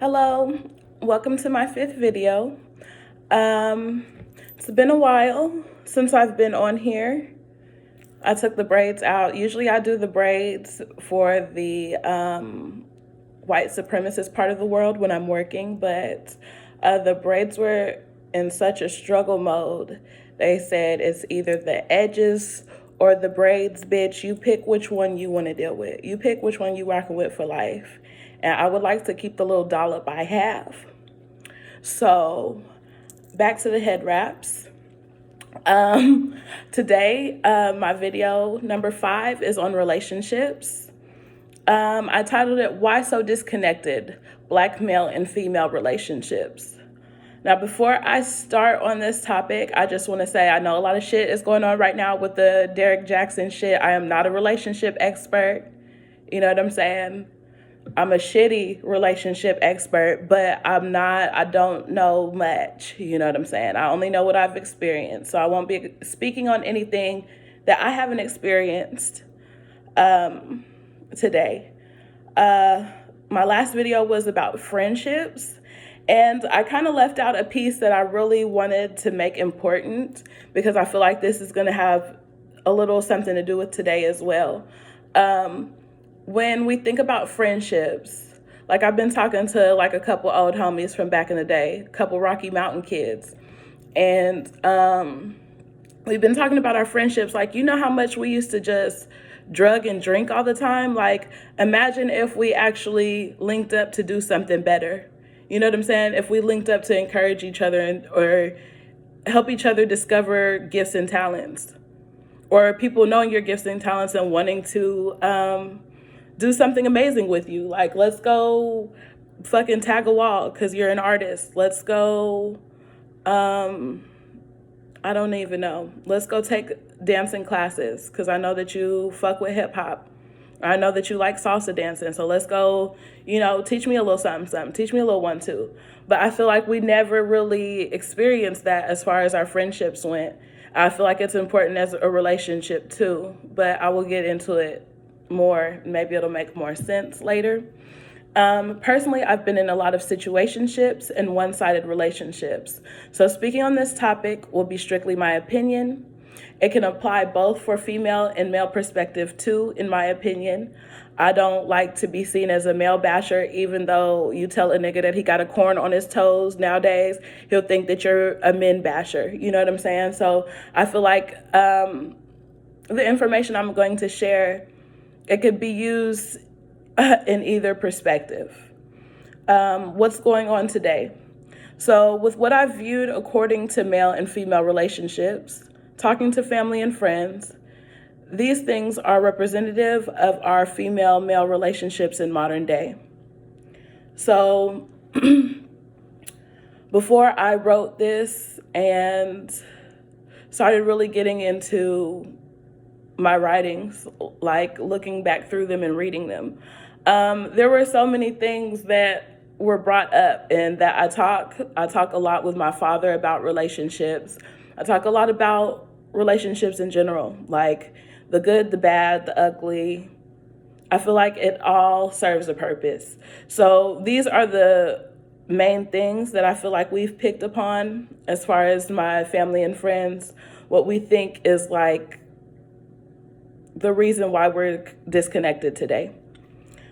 Hello, welcome to my fifth video. It's been a while since I've been on here. I took the braids out. Usually I do the braids for the white supremacist part of the world when I'm working, but the braids were in such a struggle mode. They said it's either the edges or the braids, bitch. You pick which one you want to deal with. You pick which one you rocking with for life. And I would like to keep the little dollop I have. So back to the head wraps. Today, my video number 5 is on relationships. I titled it, Why So Disconnected? Black male and female relationships. Now, before I start on this topic, I just want to say I know a lot of shit is going on right now with the Derek Jackson shit. I am not a relationship expert. You know what I'm saying? I'm a shitty relationship expert, but I don't know much. You know what I'm saying? I only know what I've experienced. So I won't be speaking on anything that I haven't experienced today. My last video was about friendships, and I kind of left out a piece that I really wanted to make important because I feel like this is going to have a little something to do with today as well. When we think about friendships, like I've been talking to like a couple old homies from back in the day, a couple Rocky Mountain kids. And we've been talking about our friendships. Like, you know how much we used to just drug and drink all the time? Like, imagine if we actually linked up to do something better. You know what I'm saying? If we linked up to encourage each other or help each other discover gifts and talents. Or people knowing your gifts and talents and wanting to do something amazing with you. Like, let's go fucking tag a wall because you're an artist. Let's go, I don't even know. Let's go take dancing classes because I know that you fuck with hip hop. I know that you like salsa dancing. So let's go, teach me a little something. Teach me a little 1-2. But I feel like we never really experienced that as far as our friendships went. I feel like it's important as a relationship too, but I will get into it more. Maybe it'll make more sense later. Personally, I've been in a lot of situationships and one-sided relationships. So speaking on this topic will be strictly my opinion. It can apply both for female and male perspective too, in my opinion. I don't like to be seen as a male basher, even though you tell a nigga that he got a corn on his toes nowadays, he'll think that you're a men basher. You know what I'm saying? So I feel like the information I'm going to share, it could be used in either perspective. What's going on today? So with what I've viewed according to male and female relationships, talking to family and friends, these things are representative of our female-male relationships in modern day. So before I wrote this and started really getting into my writings, like looking back through them and reading them, there were so many things that were brought up and that I talk a lot with my father about relationships. I talk a lot about relationships in general, like the good, the bad, the ugly. I feel like it all serves a purpose. So these are the main things that I feel like we've picked upon as far as my family and friends, what we think is like the reason why we're disconnected today.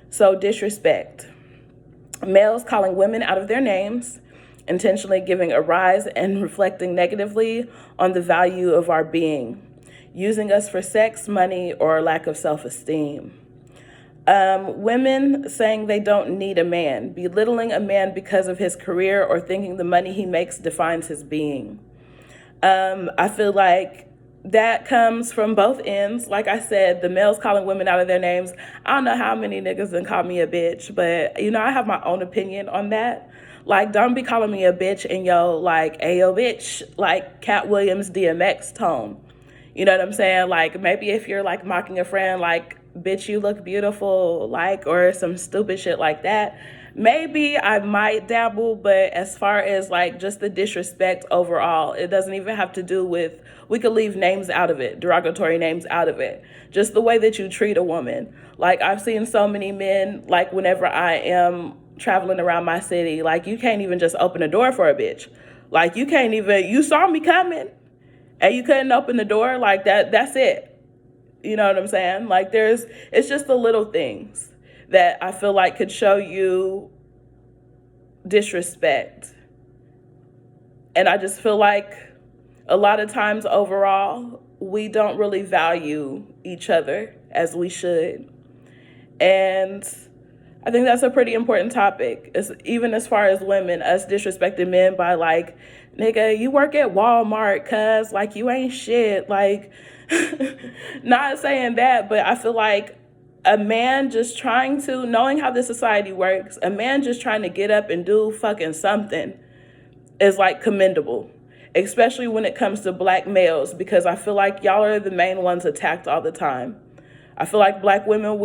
So disrespect. Males calling women out of their names, intentionally giving a rise and reflecting negatively on the value of our being, using us for sex, money, or lack of self-esteem. Women saying they don't need a man, belittling a man because of his career or thinking the money he makes defines his being. I feel like that comes from both ends. Like I said, the males calling women out of their names. I don't know how many niggas done call me a bitch, but I have my own opinion on that. Like, don't be calling me a bitch in yo, like, ayo, bitch, like Cat Williams DMX tone. You know what I'm saying? Like, maybe if you're like mocking a friend, like, bitch, you look beautiful, like, or some stupid shit like that, maybe I might dabble. But as far as like just the disrespect overall, it doesn't even have to do with, we could leave names out of it, derogatory names out of it. Just the way that you treat a woman. Like, I've seen so many men, like, whenever I am traveling around my city. Like, you can't even just open the door for a bitch. Like, you saw me coming and you couldn't open the door. Like, that's it. You know what I'm saying? Like, it's just the little things that I feel like could show you disrespect. And I just feel like a lot of times overall, we don't really value each other as we should. And I think that's a pretty important topic. Even as far as women, us disrespecting men by like, nigga, you work at Walmart, cuz like you ain't shit. Like, not saying that, but I feel like a man just trying to, knowing how this society works, a man just trying to get up and do fucking something is like commendable, especially when it comes to black males, because I feel like y'all are the main ones attacked all the time. I feel like black women,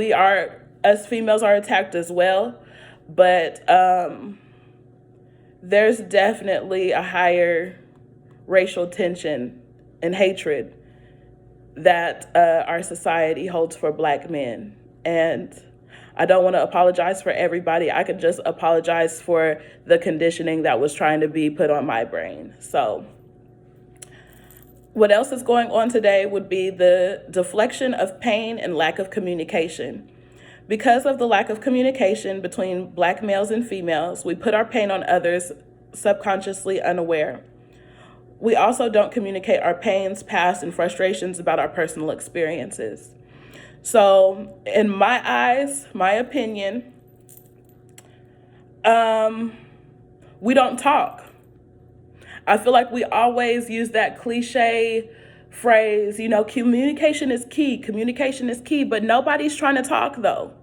us females are attacked as well, but there's definitely a higher racial tension and hatred that our society holds for black men. And I don't want to apologize for everybody. I could just apologize for the conditioning that was trying to be put on my brain. So what else is going on today would be the deflection of pain and lack of communication. Because of the lack of communication between black males and females, we put our pain on others subconsciously unaware. We also don't communicate our pains, past, and frustrations about our personal experiences. So in my eyes, my opinion, we don't talk. I feel like we always use that cliche phrase, communication is key, but nobody's trying to talk though.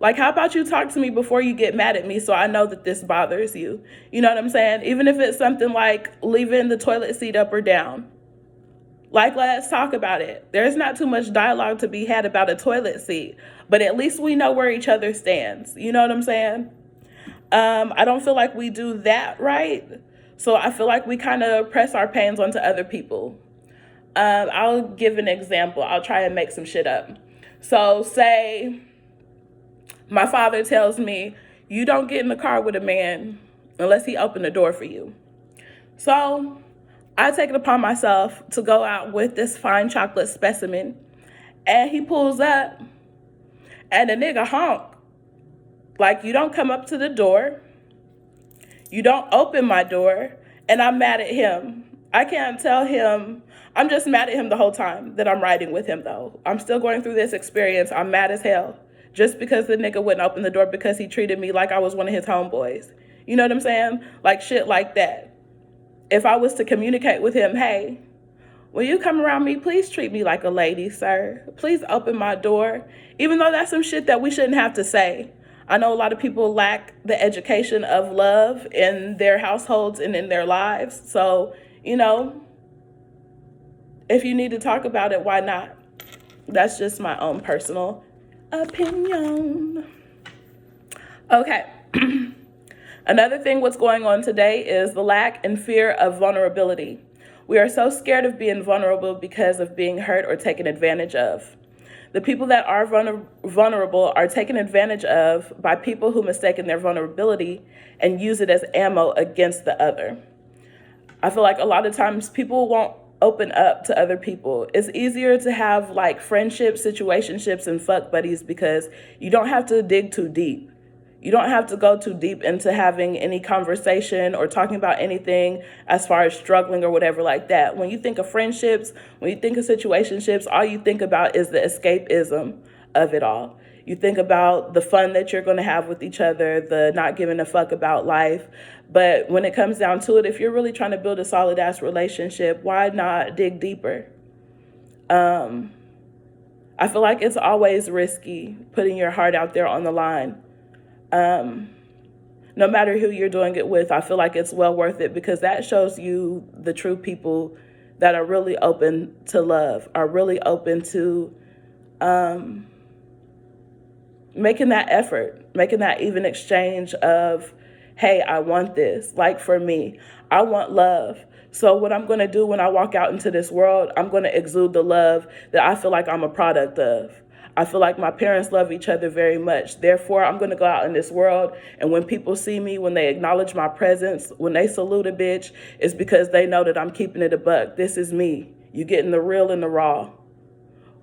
Like, how about you talk to me before you get mad at me so I know that this bothers you? You know what I'm saying? Even if it's something like leaving the toilet seat up or down. Like, let's talk about it. There's not too much dialogue to be had about a toilet seat, but at least we know where each other stands. You know what I'm saying? I don't feel like we do that right. So I feel like we kind of press our pains onto other people. I'll give an example. I'll try and make some shit up. So say my father tells me, you don't get in the car with a man unless he opened the door for you. So I take it upon myself to go out with this fine chocolate specimen, and he pulls up and the nigga honk. Like, you don't come up to the door, you don't open my door, and I'm mad at him. I can't tell him, I'm just mad at him the whole time that I'm riding with him though. I'm still going through this experience. I'm mad as hell. Just because the nigga wouldn't open the door because he treated me like I was one of his homeboys. You know what I'm saying? Like shit like that. If I was to communicate with him, hey, when you come around me, please treat me like a lady, sir. Please open my door. Even though that's some shit that we shouldn't have to say. I know a lot of people lack the education of love in their households and in their lives. So, if you need to talk about it, why not? That's just my own personal opinion. Okay. Another thing what's going on today is the lack and fear of vulnerability. We are so scared of being vulnerable because of being hurt or taken advantage of. The people that are vulnerable are taken advantage of by people who mistaken their vulnerability and use it as ammo against the other. I feel like a lot of times people won't open up to other people. It's easier to have like friendships, situationships, and fuck buddies because you don't have to dig too deep. You don't have to go too deep into having any conversation or talking about anything as far as struggling or whatever like that. When you think of friendships, when you think of situationships, all you think about is the escapism of it all. You think about the fun that you're going to have with each other, the not giving a fuck about life. But when it comes down to it, if you're really trying to build a solid ass relationship, why not dig deeper? I feel like it's always risky putting your heart out there on the line. No matter who you're doing it with, I feel like it's well worth it because that shows you the true people that are really open to love, are really open to making that effort, making that even exchange of, hey, I want this. Like for me, I want love. So what I'm going to do when I walk out into this world, I'm going to exude the love that I feel like I'm a product of. I feel like my parents love each other very much. Therefore, I'm going to go out in this world, and when people see me, when they acknowledge my presence, when they salute a bitch, it's because they know that I'm keeping it a buck. This is me. You getting the real and the raw.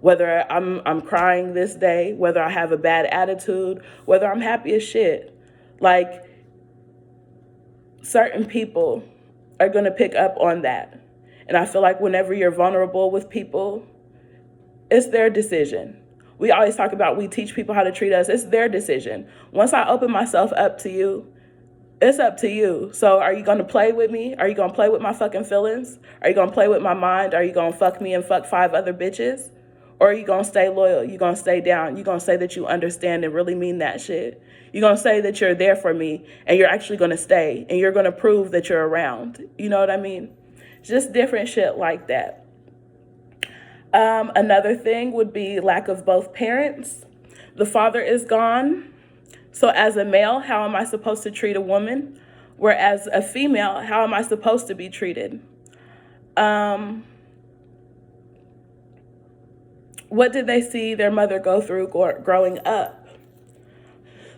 Whether I'm crying this day, whether I have a bad attitude, whether I'm happy as shit. Like, certain people are going to pick up on that. And I feel like whenever you're vulnerable with people, it's their decision. We always talk about we teach people how to treat us. It's their decision. Once I open myself up to you, it's up to you. So are you going to play with me? Are you going to play with my fucking feelings? Are you going to play with my mind? Are you going to fuck me and fuck 5 other bitches? Or are you going to stay loyal? You going to stay down? You going to say that you understand and really mean that shit? You're going to say that you're there for me and you're actually going to stay and you're going to prove that you're around. You know what I mean? Just different shit like that. Another thing would be lack of both parents. The father is gone. So as a male, how am I supposed to treat a woman? Whereas a female, how am I supposed to be treated? What did they see their mother go through growing up?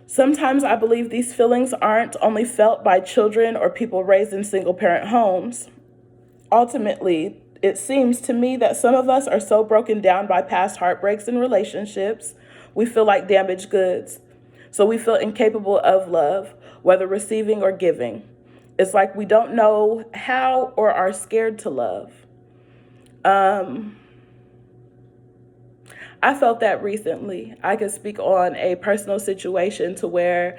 Sometimes I believe these feelings aren't only felt by children or people raised in single-parent homes. Ultimately, it seems to me that some of us are so broken down by past heartbreaks and relationships, we feel like damaged goods. So we feel incapable of love, whether receiving or giving. It's like we don't know how or are scared to love. I felt that recently. I could speak on a personal situation to where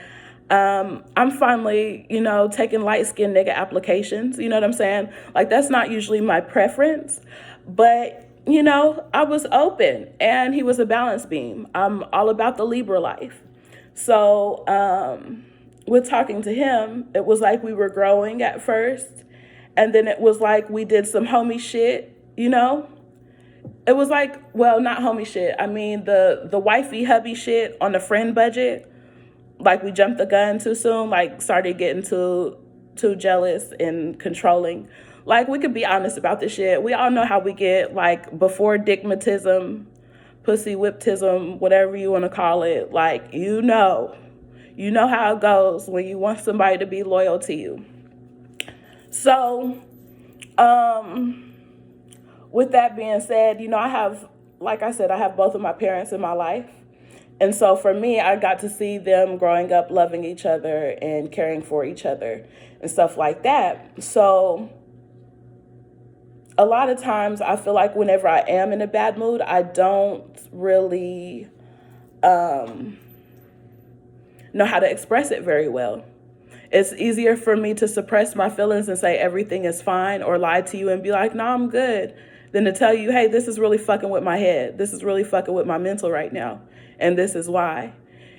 I'm finally, taking light-skinned nigga applications. You know what I'm saying? Like, that's not usually my preference. But, I was open, and he was a balance beam. I'm all about the Libra life. So with talking to him, it was like we were growing at first. And then it was like we did some homie shit, It was like, well, not homie shit. I mean, the wifey hubby shit on the friend budget. Like, we jumped the gun too soon, like started getting too jealous and controlling. Like, we could be honest about this shit. We all know how we get, like, before dickmatism, pussy whiptism, whatever you want to call it. Like, you know how it goes when you want somebody to be loyal to you. So, with that being said, I have both of my parents in my life. And so for me, I got to see them growing up, loving each other and caring for each other and stuff like that. So a lot of times I feel like whenever I am in a bad mood, I don't really know how to express it very well. It's easier for me to suppress my feelings and say everything is fine or lie to you and be like, no, I'm good, than to tell you, hey, this is really fucking with my head. This is really fucking with my mental right now. And this is why,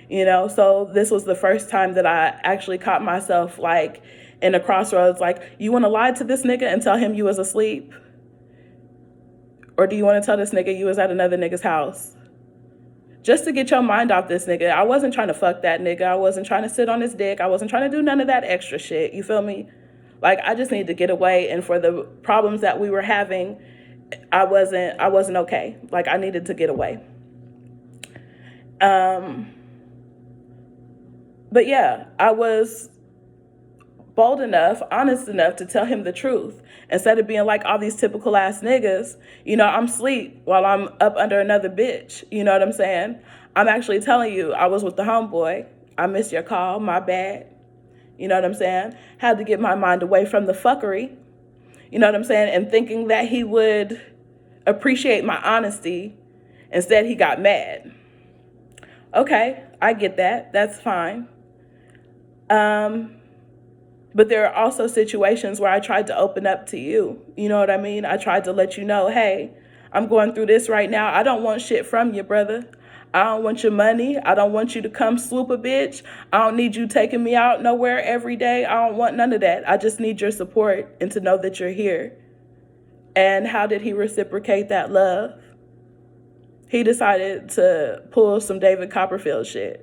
so this was the first time that I actually caught myself like in a crossroads, like, you want to lie to this nigga and tell him you was asleep? Or do you want to tell this nigga you was at another nigga's house? Just to get your mind off this nigga. I wasn't trying to fuck that nigga. I wasn't trying to sit on his dick. I wasn't trying to do none of that extra shit. You feel me? Like, I just needed to get away. And for the problems that we were having, I wasn't okay. Like, I needed to get away. But yeah, I was bold enough, honest enough to tell him the truth. Instead of being like all these typical ass niggas, I'm asleep while I'm up under another bitch. You know what I'm saying? I'm actually telling you, I was with the homeboy. I missed your call, my bad. You know what I'm saying? Had to get my mind away from the fuckery. You know what I'm saying? And thinking that he would appreciate my honesty. Instead, he got mad. Okay, I get that. That's fine. But there are also situations where I tried to open up to you. You know what I mean? I tried to let you know, hey, I'm going through this right now. I don't want shit from you, brother. I don't want your money. I don't want you to come swoop a bitch. I don't need you taking me out nowhere every day. I don't want none of that. I just need your support and to know that you're here. And how did he reciprocate that love? He decided to pull some David Copperfield shit.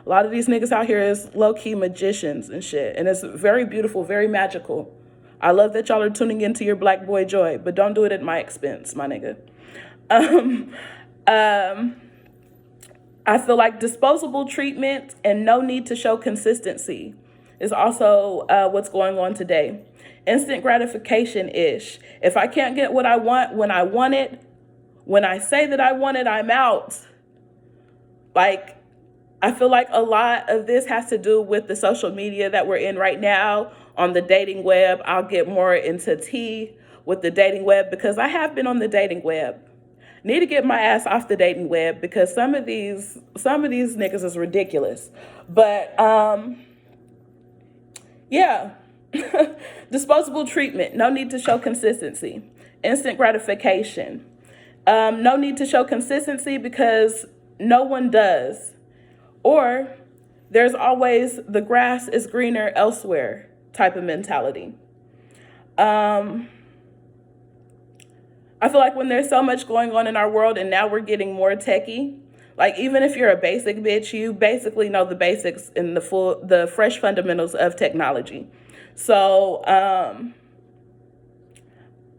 A lot of these niggas out here is low-key magicians and shit. And it's very beautiful, very magical. I love that y'all are tuning into your black boy joy, but don't do it at my expense, my nigga. I feel like disposable treatment and no need to show consistency is also what's going on today. Instant gratification ish. If I can't get what I want when I want it, when I say that I want it, I'm out. Like, I feel like a lot of this has to do with the social media that we're in right now on the dating web. I'll get more into tea with the dating web because I have been on the dating web. Need to get my ass off the dating web because some of these niggas is ridiculous. But yeah. Disposable treatment, no need to show consistency. Instant gratification. No need to show consistency because no one does. Or there's always the grass is greener elsewhere type of mentality. I feel like when there's so much going on in our world and now we're getting more techie, like even if you're a basic bitch, you basically know the basics and the fresh fundamentals of technology. So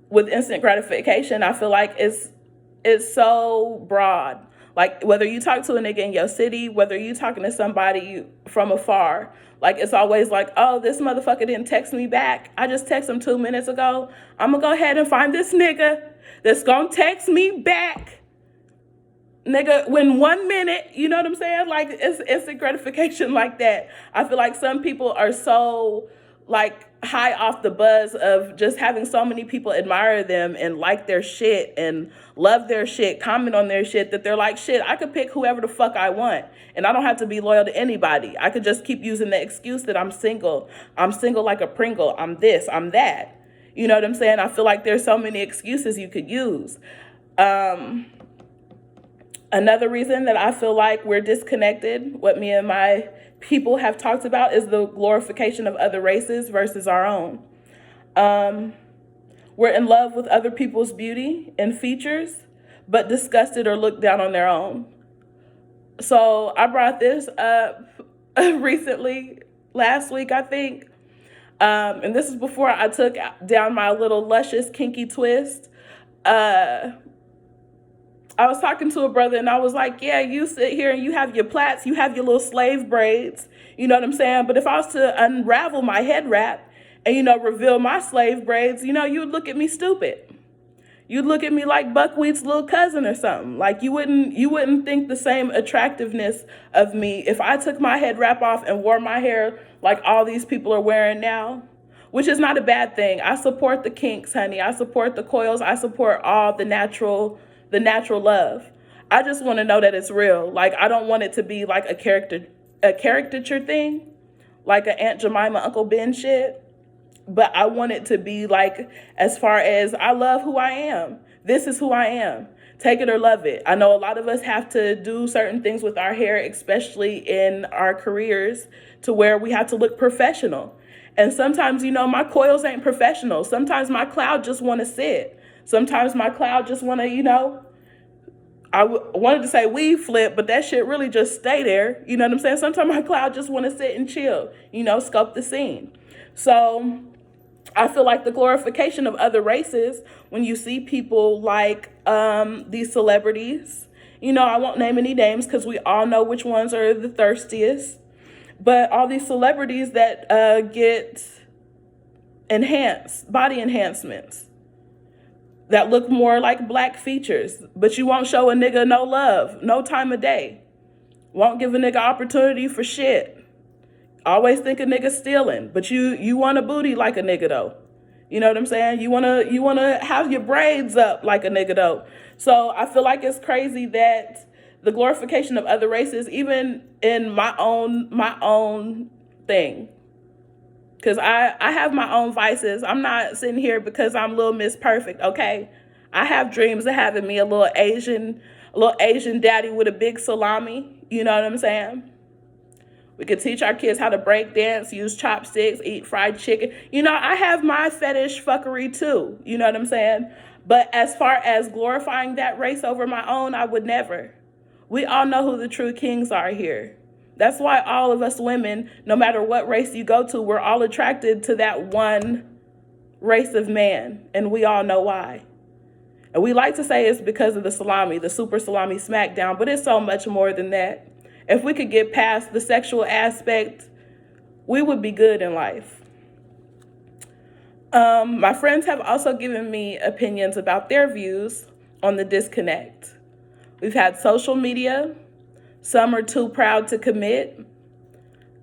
with instant gratification, I feel like it's so broad. Like whether you talk to a nigga in your city, whether you talking to somebody from afar, like it's always like, oh, this motherfucker didn't text me back. I just texted him 2 minutes ago. I'm gonna go ahead and find this nigga that's gonna text me back. Nigga, when 1 minute, you know what I'm saying? Like it's instant gratification like that. I feel like some people are so like high off the buzz of just having so many people admire them and like their shit and love their shit, comment on their shit, that they're like, shit, I could pick whoever the fuck I want and I don't have to be loyal to anybody. I could just keep using the excuse that I'm single. I'm single like a Pringle. I'm this, I'm that. You know what I'm saying? I feel like there's so many excuses you could use. Another reason that I feel like we're disconnected, what me and my people have talked about, is the glorification of other races versus our own. We're in love with other people's beauty and features, but disgusted or looked down on their own. So I brought this up recently, last week, I think. And this is before I took down my little luscious kinky twist. I was talking to a brother and I was like, yeah, you sit here and you have your plaits, you have your little slave braids, you know what I'm saying? But if I was to unravel my head wrap and, reveal my slave braids, you would look at me stupid. You'd look at me like Buckwheat's little cousin or something. Like you wouldn't think the same attractiveness of me if I took my head wrap off and wore my hair like all these people are wearing now, which is not a bad thing. I support the kinks, honey. I support the coils. I support all the natural love. I just want to know that it's real. Like, I don't want it to be like a caricature thing, like an Aunt Jemima, Uncle Ben shit. But I want it to be like, as far as I love who I am. This is who I am. Take it or love it. I know a lot of us have to do certain things with our hair, especially in our careers, to where we have to look professional. And sometimes, my coils ain't professional. Sometimes my cloud just want to sit. Sometimes my cloud just want to, I wanted to say weave flip, but that shit really just stay there. You know what I'm saying? Sometimes my cloud just want to sit and chill, sculpt the scene. So I feel like the glorification of other races, when you see people like these celebrities, I won't name any names because we all know which ones are the thirstiest, but all these celebrities that get body enhancements, that look more like black features, but you won't show a nigga no love, no time of day. Won't give a nigga opportunity for shit. Always think a nigga stealing, but you want a booty like a nigga though. You know what I'm saying? You wanna have your braids up like a nigga though. So I feel like it's crazy that the glorification of other races, even in my own thing. Because I have my own vices. I'm not sitting here because I'm Little Miss Perfect, okay? I have dreams of having me a little Asian daddy with a big salami. You know what I'm saying? We could teach our kids how to break dance, use chopsticks, eat fried chicken. I have my fetish fuckery too. You know what I'm saying? But as far as glorifying that race over my own, I would never. We all know who the true kings are here. That's why all of us women, no matter what race you go to, we're all attracted to that one race of man. And we all know why. And we like to say it's because of the salami, the super salami smackdown, but it's so much more than that. If we could get past the sexual aspect, we would be good in life. My friends have also given me opinions about their views on the disconnect. We've had social media, some are too proud to commit,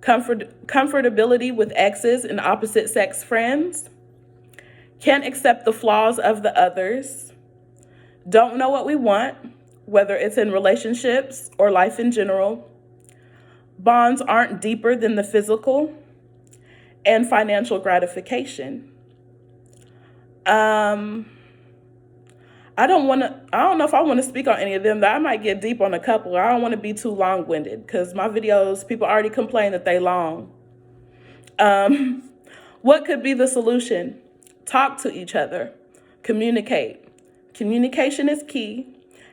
comfortability with exes and opposite sex friends, can't accept the flaws of the others, don't know what we want, whether it's in relationships or life in general, bonds aren't deeper than the physical, and financial gratification. I don't know if I want to speak on any of them. I might get deep on a couple. I don't want to be too long-winded because my videos, people already complain that they long. What could be the solution? Talk to each other. Communicate. Communication is key.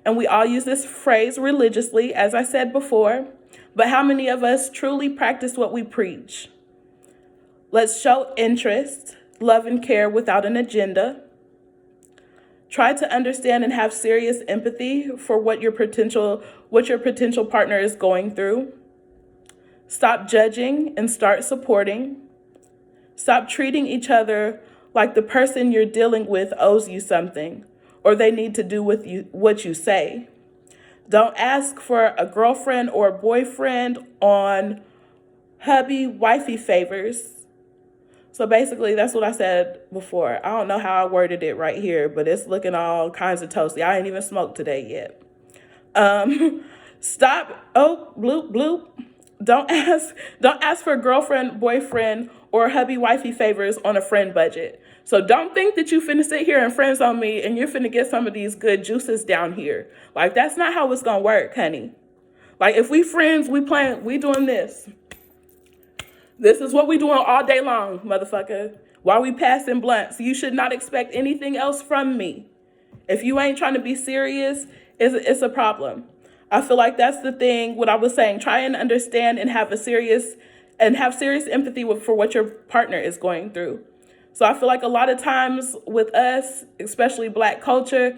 And we all use this phrase religiously, as I said before. But how many of us truly practice what we preach? Let's show interest, love, and care without an agenda. Try to understand and have serious empathy for what your potential partner is going through. Stop judging and start supporting. Stop treating each other like the person you're dealing with owes you something or they need to do with you what you say. Don't ask for a girlfriend or a boyfriend on hubby-wifey favors. So basically, that's what I said before. I don't know how I worded it right here, but it's looking all kinds of toasty. I ain't even smoked today yet. Stop. Oh, bloop, bloop. Don't ask for a girlfriend, boyfriend, or hubby-wifey favors on a friend budget. So don't think that you finna sit here and friends on me and you're finna get some of these good juices down here. Like, that's not how it's gonna work, honey. Like, if we friends, we doing this. This is what we doing all day long, motherfucker. While we passing blunts, you should not expect anything else from me. If you ain't trying to be serious, it's a problem. I feel like that's the thing, what I was saying. Try and understand and have serious empathy for what your partner is going through. So I feel like a lot of times with us, especially Black culture,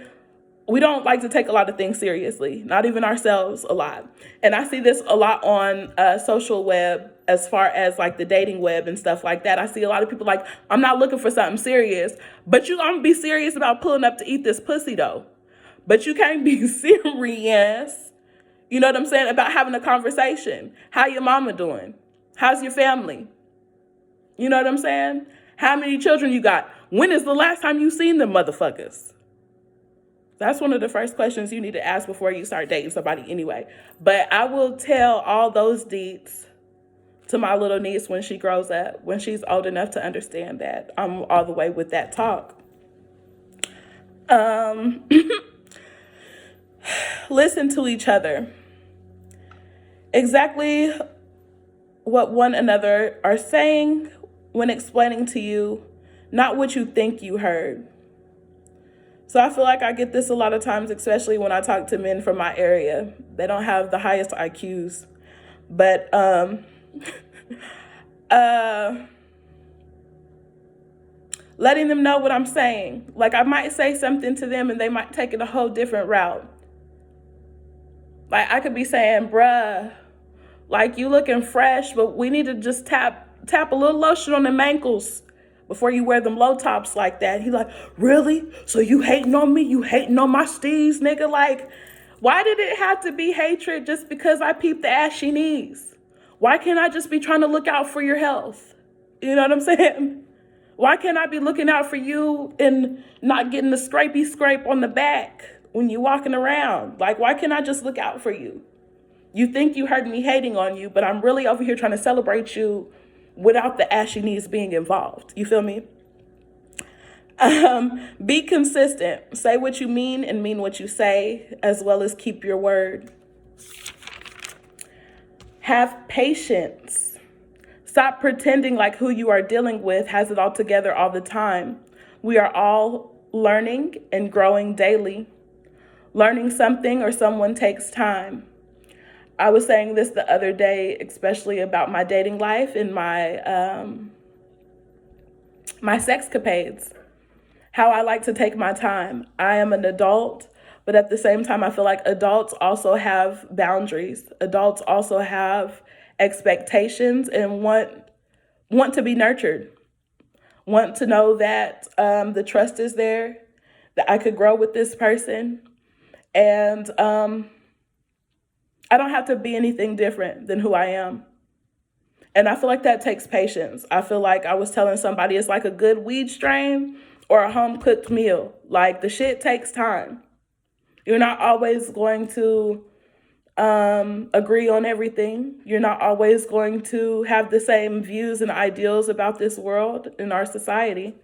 we don't like to take a lot of things seriously, not even ourselves a lot. And I see this a lot on social web as far as like the dating web and stuff like that. I see a lot of people like, I'm not looking for something serious, but you gonna be serious about pulling up to eat this pussy though. But you can't be serious, you know what I'm saying, about having a conversation. How your mama doing? How's your family? You know what I'm saying? How many children you got? When is the last time you seen them motherfuckers? That's one of the first questions you need to ask before you start dating somebody anyway. But I will tell all those deets to my little niece when she grows up, when she's old enough to understand that. I'm all the way with that talk. Listen to each other. Exactly what one another are saying when explaining to you, not what you think you heard. So I feel like I get this a lot of times, especially when I talk to men from my area. They don't have the highest IQs. But letting them know what I'm saying. Like, I might say something to them and they might take it a whole different route. Like, I could be saying, bruh, like, you looking fresh, but we need to just tap a little lotion on them ankles before you wear them low tops like that. He like, really? So you hating on me? You hating on my steez, nigga? Like, why did it have to be hatred just because I peeped the ashy knees? Why can't I just be trying to look out for your health? You know what I'm saying? Why can't I be looking out for you and not getting the scrapey scrape on the back when you're walking around? Like, why can't I just look out for you? You think you heard me hating on you, but I'm really over here trying to celebrate you without the ashy knees being involved. You feel me? Be consistent. Say what you mean and mean what you say, as well as keep your word. Have patience. Stop pretending like who you are dealing with has it all together all the time. We are all learning and growing daily. Learning something or someone takes time. I was saying this the other day, especially about my dating life and my my sexcapades. how I like to take my time. I am an adult, but at the same time, I feel like adults also have boundaries. Adults also have expectations and want to be nurtured, want to know that the trust is there, that I could grow with this person, and I don't have to be anything different than who I am. And I feel like that takes patience. I feel like I was telling somebody it's like a good weed strain or a home cooked meal. Like the shit takes time. You're not always going to agree on everything. You're not always going to have the same views and ideals about this world and our society.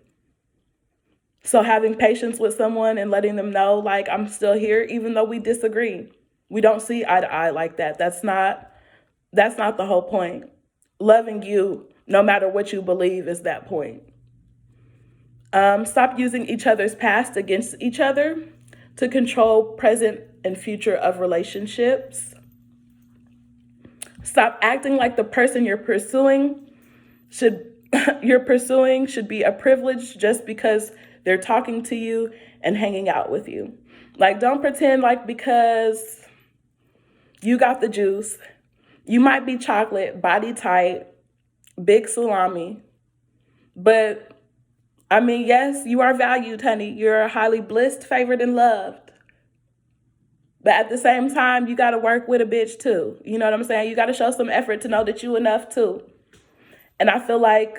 So having patience with someone and letting them know, like, I'm still here, even though we disagree. We don't see eye to eye like that. That's not the whole point. Loving you, no matter what you believe, is that point. Stop using each other's past against each other to control present and future of relationships. Stop acting like the person you're pursuing should be a privilege just because they're talking to you and hanging out with you. Like, don't pretend like because you got the juice, you might be chocolate, body tight, big salami, but I mean, yes, you are valued, honey. You're highly blissed, favored, and loved. But at the same time, you got to work with a bitch too. You know what I'm saying? You got to show some effort to know that you enough too. And I feel like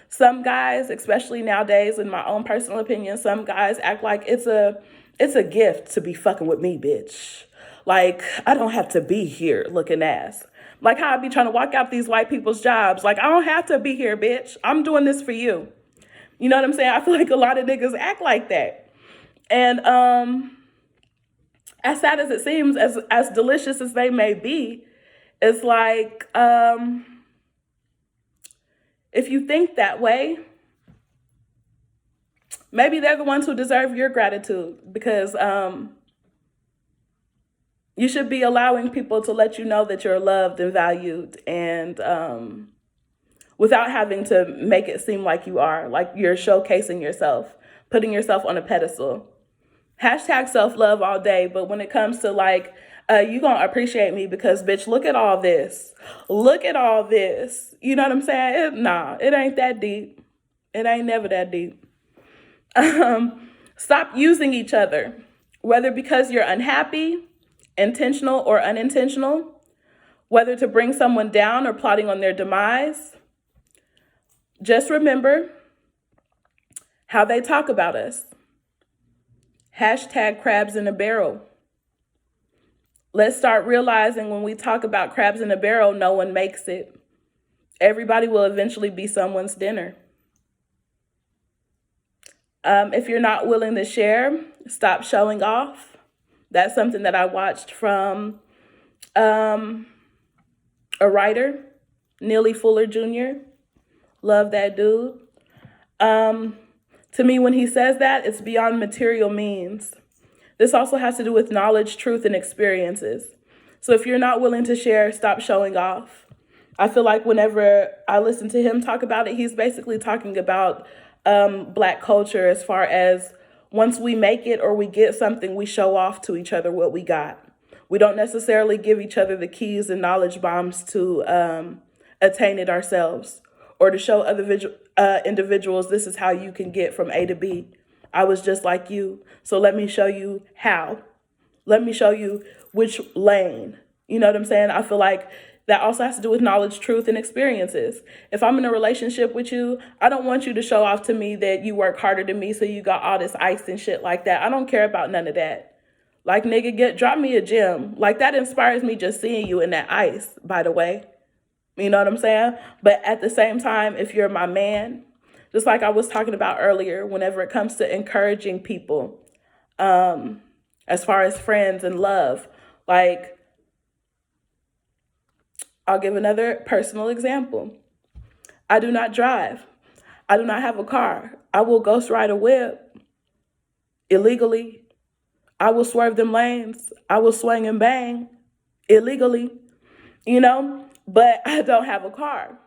some guys, especially nowadays, in my own personal opinion, some guys act like it's a gift to be fucking with me, bitch. Like, I don't have to be here looking ass. Like how I be trying to walk out these white people's jobs. Like, I don't have to be here, bitch. I'm doing this for you. You know what I'm saying? I feel like a lot of niggas act like that. And as sad as it seems, as delicious as they may be, it's like, if you think that way, maybe they're the ones who deserve your gratitude, because you should be allowing people to let you know that you're loved and valued, and without having to make it seem like you're showcasing yourself, putting yourself on a pedestal. Hashtag self-love all day, but when it comes to like, you gonna appreciate me because, bitch, look at all this. Look at all this. You know what I'm saying? It ain't that deep. It ain't never that deep. Stop using each other, whether because you're unhappy, intentional or unintentional, whether to bring someone down or plotting on their demise. Just remember how they talk about us. Hashtag crabs in a barrel. Let's start realizing when we talk about crabs in a barrel, no one makes it. Everybody will eventually be someone's dinner. If you're not willing to share, stop showing off. That's something that I watched from a writer, Neely Fuller Jr. Love that dude. To me, when he says that, it's beyond material means. This also has to do with knowledge, truth, and experiences. So if you're not willing to share, stop showing off. I feel like whenever I listen to him talk about it, he's basically talking about Black culture as far as once we make it or we get something, we show off to each other what we got. We don't necessarily give each other the keys and knowledge bombs to attain it ourselves, or to show other individuals, this is how you can get from A to B. I was just like you, so let me show you how. Let me show you which lane. You know what I'm saying? I feel like that also has to do with knowledge, truth, and experiences. If I'm in a relationship with you, I don't want you to show off to me that you work harder than me, so you got all this ice and shit like that. I don't care about none of that. Like, nigga, drop me a gem. Like, that inspires me just seeing you in that ice, by the way. You know what I'm saying? But at the same time, if you're my man, just like I was talking about earlier, whenever it comes to encouraging people, as far as friends and love, like, I'll give another personal example. I do not drive. I do not have a car. I will ghost ride a whip illegally. I will swerve them lanes. I will swing and bang illegally, but I don't have a car.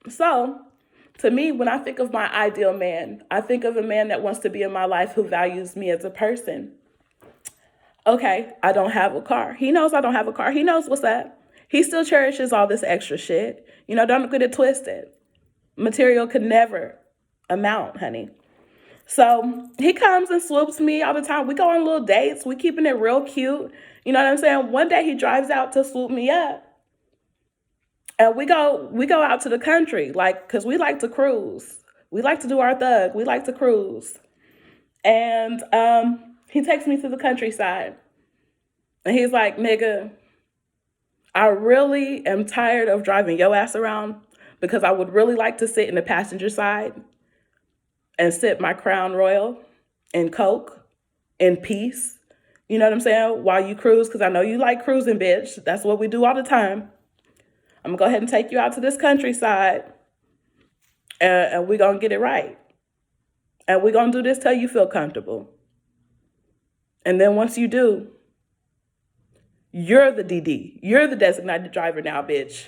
So To me, when I think of my ideal man, I think of a man that wants to be in my life who values me as a person. Okay, I don't have a car. He knows I don't have a car. He knows what's up. He still cherishes all this extra shit. Don't get it twisted. Material could never amount, honey. So he comes and swoops me all the time. We go on little dates. We keeping it real cute. You know what I'm saying? One day he drives out to swoop me up. And we go out to the country, like, cause we like to cruise. We like to do our thug. We like to cruise. And he takes me to the countryside. And he's like, nigga, I really am tired of driving your ass around because I would really like to sit in the passenger side and sip my Crown Royal and Coke in peace. You know what I'm saying? While you cruise, because I know you like cruising, bitch. That's what we do all the time. I'm going to go ahead and take you out to this countryside and we're going to get it right. And we're going to do this till you feel comfortable. And then once you do, you're the DD. You're the designated driver now, bitch.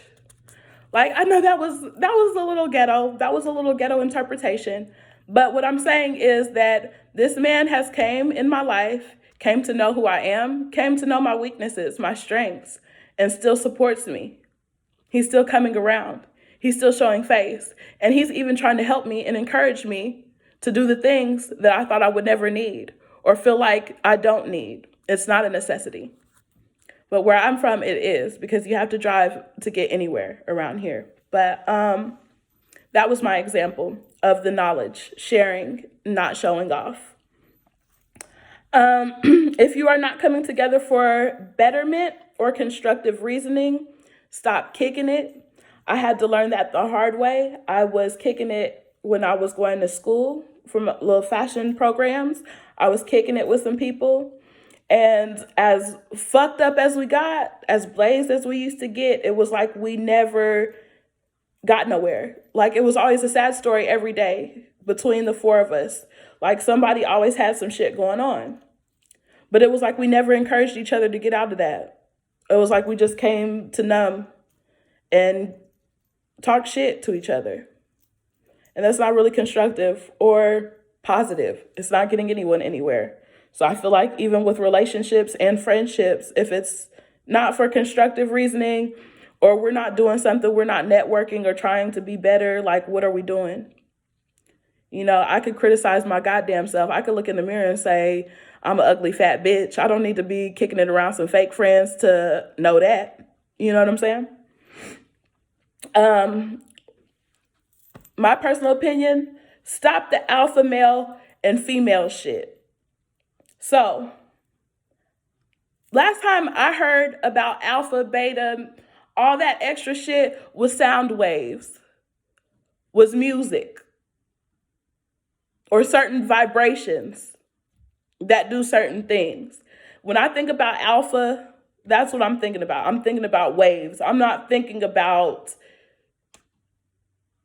Like, I know that was a little ghetto. That was a little ghetto interpretation. But what I'm saying is that this man has came in my life, came to know who I am, came to know my weaknesses, my strengths, and still supports me. He's still coming around. He's still showing face. And he's even trying to help me and encourage me to do the things that I thought I would never need or feel like I don't need. It's not a necessity. But where I'm from, it is, because you have to drive to get anywhere around here. But that was my example of the knowledge, sharing, not showing off. If you are not coming together for betterment or constructive reasoning, stop kicking it. I had to learn that the hard way. I was kicking it when I was going to school from little fashion programs. I was kicking it with some people. And as fucked up as we got, as blazed as we used to get, it was like we never got nowhere. Like, it was always a sad story every day between the four of us. Like, somebody always had some shit going on. But it was like we never encouraged each other to get out of that. It was like we just came to numb and talk shit to each other. And that's not really constructive or positive. It's not getting anyone anywhere. So I feel like even with relationships and friendships, if it's not for constructive reasoning or we're not doing something, we're not networking or trying to be better, like, what are we doing? I could criticize my goddamn self. I could look in the mirror and say, I'm an ugly fat bitch. I don't need to be kicking it around some fake friends to know that. You know what I'm saying? My personal opinion, stop the alpha male and female shit. So, last time I heard about alpha, beta, all that extra shit was sound waves, was music, or certain vibrations that do certain things. When I think about alpha, that's what I'm thinking about. I'm thinking about waves. I'm not thinking about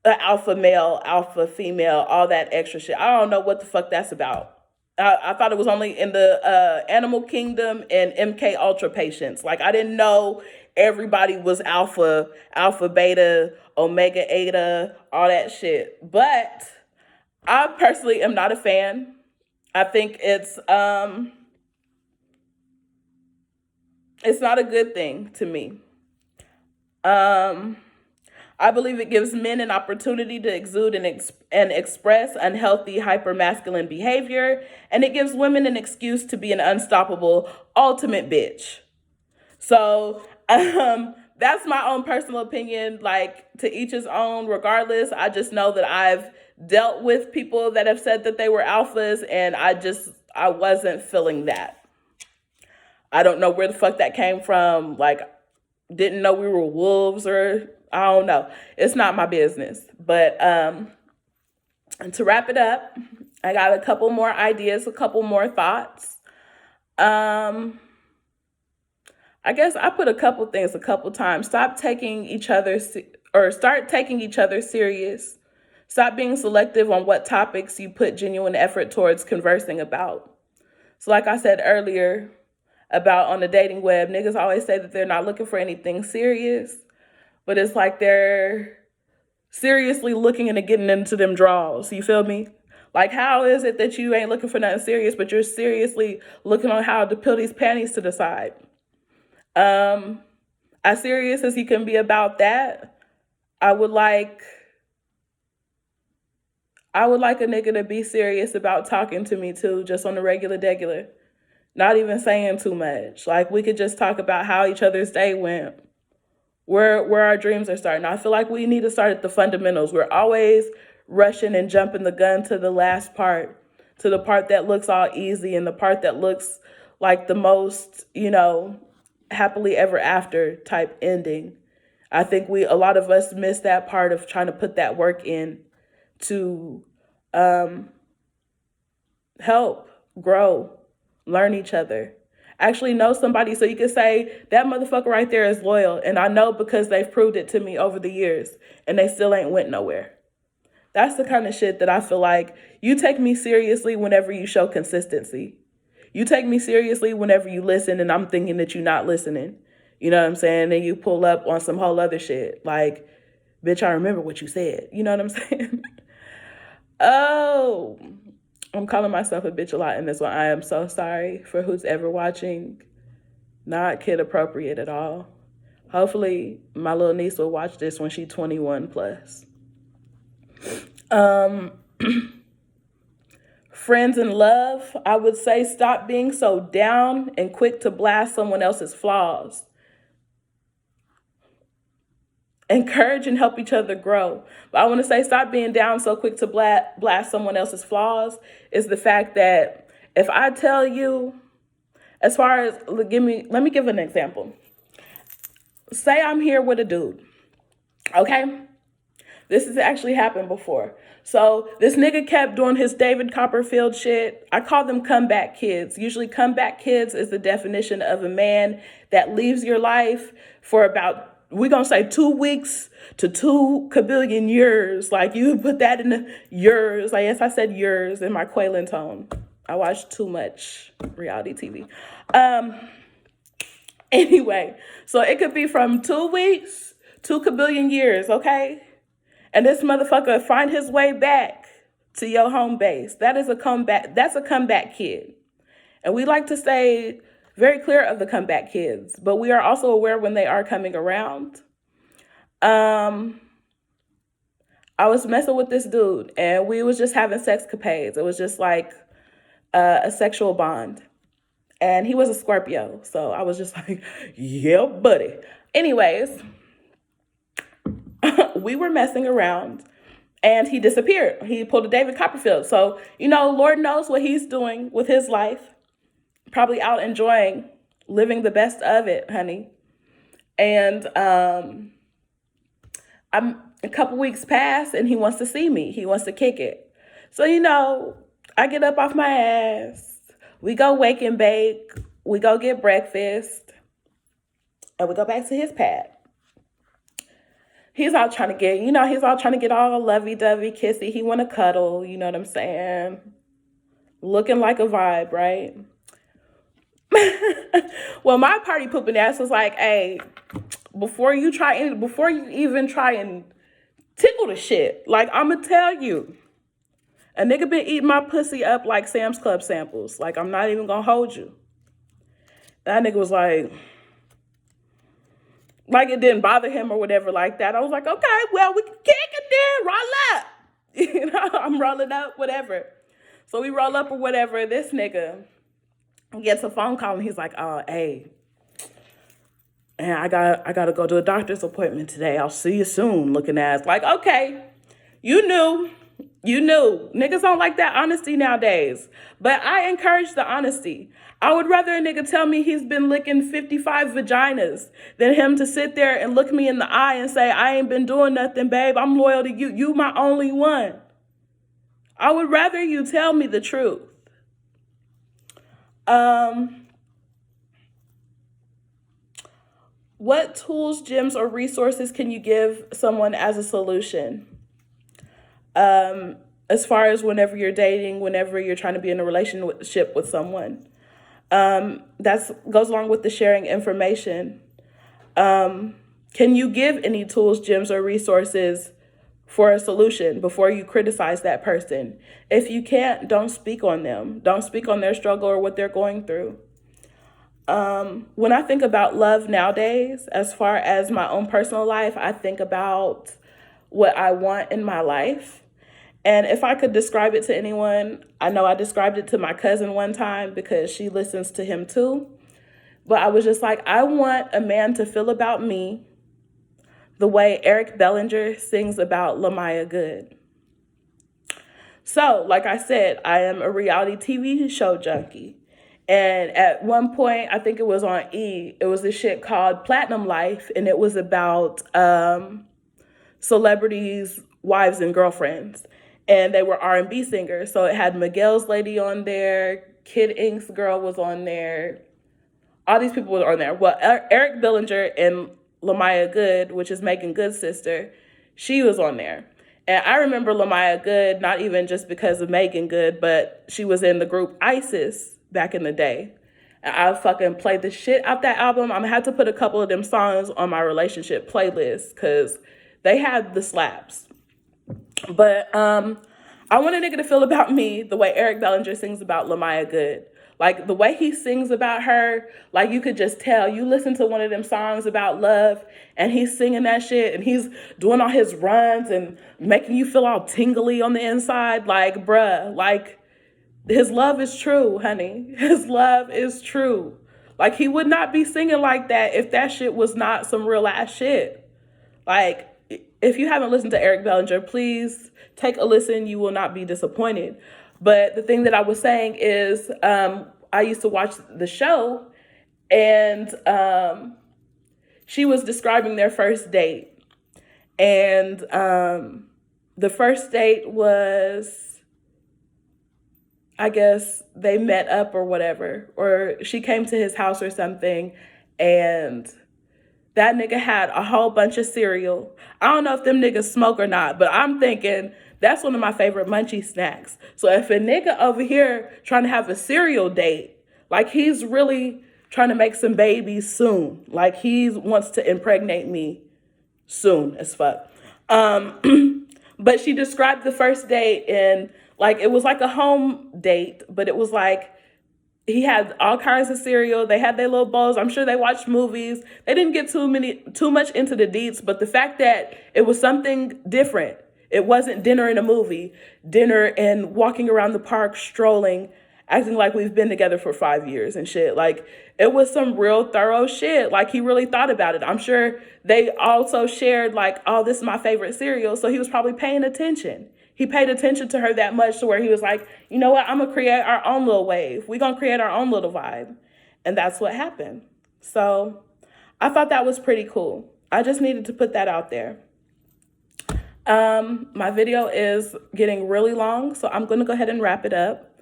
the alpha male, alpha female, all that extra shit. I don't know what the fuck that's about. I thought it was only in the animal kingdom and MK Ultra patients. Like, I didn't know everybody was alpha, alpha beta, omega eta, all that shit. But I personally am not a fan. I think it's not a good thing to me. I believe it gives men an opportunity to exude and express unhealthy hypermasculine behavior, and it gives women an excuse to be an unstoppable ultimate bitch. So that's my own personal opinion, like, to each his own regardless. I just know that I've dealt with people that have said that they were alphas, and I wasn't feeling that. I don't know where the fuck that came from. Like, didn't know we were wolves, or I don't know. It's not my business. But and to wrap it up, I got a couple more ideas, a couple more thoughts. I guess I put a couple things a couple times. Start taking each other serious. Stop being selective on what topics you put genuine effort towards conversing about. So like I said earlier about on the dating web, niggas always say that they're not looking for anything serious, but it's like they're seriously looking into getting into them draws. You feel me? Like, how is it that you ain't looking for nothing serious, but you're seriously looking on how to peel these panties to the side? As serious as he can be about that, I would like a nigga to be serious about talking to me too, just on the regular. Not even saying too much. Like, we could just talk about how each other's day went, where our dreams are starting. I feel like we need to start at the fundamentals. We're always rushing and jumping the gun to the last part, to the part that looks all easy and the part that looks like the most, happily ever after type ending. I think a lot of us miss that part of trying to put that work in to help grow, learn each other, actually know somebody so you can say, that motherfucker right there is loyal. And I know because they've proved it to me over the years and they still ain't went nowhere. That's the kind of shit that I feel like you take me seriously whenever you show consistency. You take me seriously whenever you listen and I'm thinking that you're not listening. You know what I'm saying? And you pull up on some whole other shit. Like, bitch, I remember what you said. You know what I'm saying? Oh, I'm calling myself a bitch a lot in this one. I am so sorry for who's ever watching. Not kid appropriate at all. Hopefully my little niece will watch this when she's 21 plus. Friends in love, I would say stop being so down and quick to blast someone else's flaws. Encourage and help each other grow. But I want to say stop being down so quick to blast someone else's flaws is the fact that if I tell you, as far as, let me give an example. Say I'm here with a dude, okay? This has actually happened before. So this nigga kept doing his David Copperfield shit. I call them comeback kids. Usually comeback kids is the definition of a man that leaves your life for about, we're going to say 2 weeks to 2 kabillion years. Like, you put that in the years. Like, yes, I said years in my Quaylen tone. I watch too much reality TV. Anyway, so it could be from 2 weeks, 2 kabillion years, okay? And this motherfucker find his way back to your home base. That's a comeback kid. And we like to stay very clear of the comeback kids, but we are also aware when they are coming around. I was messing with this dude and we was just having sexcapades. It was just like a sexual bond. And he was a Scorpio. So I was just like, yeah, buddy. Anyways, we were messing around and he disappeared. He pulled a David Copperfield. So, Lord knows what he's doing with his life. Probably out enjoying, living the best of it, honey. And I'm a couple weeks pass and he wants to see me. He wants to kick it. So, I get up off my ass. We go wake and bake. We go get breakfast. And we go back to his pad. He's all trying to get all lovey-dovey, kissy. He want to cuddle, you know what I'm saying? Looking like a vibe, right? Well, my party pooping ass was like, hey, before you even try and tickle the shit, like, I'm going to tell you, a nigga been eating my pussy up like Sam's Club samples. Like, I'm not even going to hold you. That nigga was like it didn't bother him or whatever like that. I was like, okay, well, we can kick it then, roll up. I'm rolling up, whatever. So we roll up or whatever. This nigga gets a phone call and he's like, oh, hey, and I gotta go to a doctor's appointment today. I'll see you soon, looking ass. Like, okay, you knew. Niggas don't like that honesty nowadays. But I encourage the honesty. I would rather a nigga tell me he's been licking 55 vaginas than him to sit there and look me in the eye and say, I ain't been doing nothing, babe. I'm loyal to you. You my only one. I would rather you tell me the truth. What tools, gems, or resources can you give someone as a solution? As far as whenever you're dating, whenever you're trying to be in a relationship with someone. That goes along with the sharing information. Can you give any tools, gems, or resources for a solution before you criticize that person. If you can't, don't speak on them. Don't speak on their struggle or what they're going through. When I think about love nowadays, as far as my own personal life, I think about what I want in my life. And if I could describe it to anyone, I know I described it to my cousin one time because she listens to him too. But I was just like, I want a man to feel about me the way Eric Bellinger sings about Lamaya Good. So, like I said, I am a reality TV show junkie. And at one point, I think it was on E, it was this shit called Platinum Life, and it was about celebrities' wives and girlfriends. And they were R&B singers. So it had Miguel's lady on there, Kid Ink's girl was on there. All these people were on there. Well, Eric Bellinger and Lamaya Good, which is Megan Good's sister, she was on there. And I remember Lamaya Good, not even just because of Megan Good, but she was in the group ISIS back in the day. And I fucking played the shit out that album. I'm gonna have to put a couple of them songs on my relationship playlist because they had the slaps. But I want a nigga to feel about me the way Eric Bellinger sings about Lamaya Good. Like, the way he sings about her, like, you could just tell. You listen to one of them songs about love, and he's singing that shit, and he's doing all his runs and making you feel all tingly on the inside. Like, bruh, like, his love is true, honey. His love is true. Like, he would not be singing like that if that shit was not some real ass shit. Like, if you haven't listened to Eric Bellinger, please take a listen. You will not be disappointed. But the thing that I was saying is I used to watch the show, and she was describing their first date. And the first date was, I guess, they met up or whatever, or she came to his house or something, and that nigga had a whole bunch of cereal. I don't know if them niggas smoke or not, but I'm thinking that's one of my favorite munchie snacks. So if a nigga over here trying to have a cereal date, like, he's really trying to make some babies soon. Like, he wants to impregnate me soon as fuck. But she described the first date, and like, it was like a home date, but it was like, he had all kinds of cereal. They had their little bowls. I'm sure they watched movies. They didn't get too much into the deets, but the fact that it was something different. It wasn't dinner in a movie, dinner and walking around the park, strolling, acting like we've been together for 5 years and shit. Like, it was some real thorough shit. Like, he really thought about it. I'm sure they also shared, like, oh, this is my favorite cereal. So he was probably paying attention. He paid attention to her that much to where he was like, you know what? I'm going to create our own little wave. We're going to create our own little vibe. And that's what happened. So I thought that was pretty cool. I just needed to put that out there. My video is getting really long, so I'm going to go ahead and wrap it up.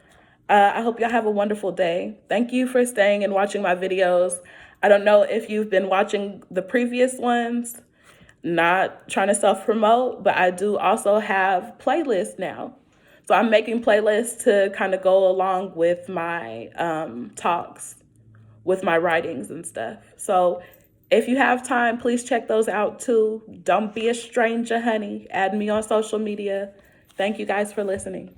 I hope y'all have a wonderful day. Thank you for staying and watching my videos. I don't know if you've been watching the previous ones, not trying to self-promote, but I do also have playlists now. So I'm making playlists to kind of go along with my talks, with my writings and stuff. So if you have time, please check those out too. Don't be a stranger, honey. Add me on social media. Thank you guys for listening.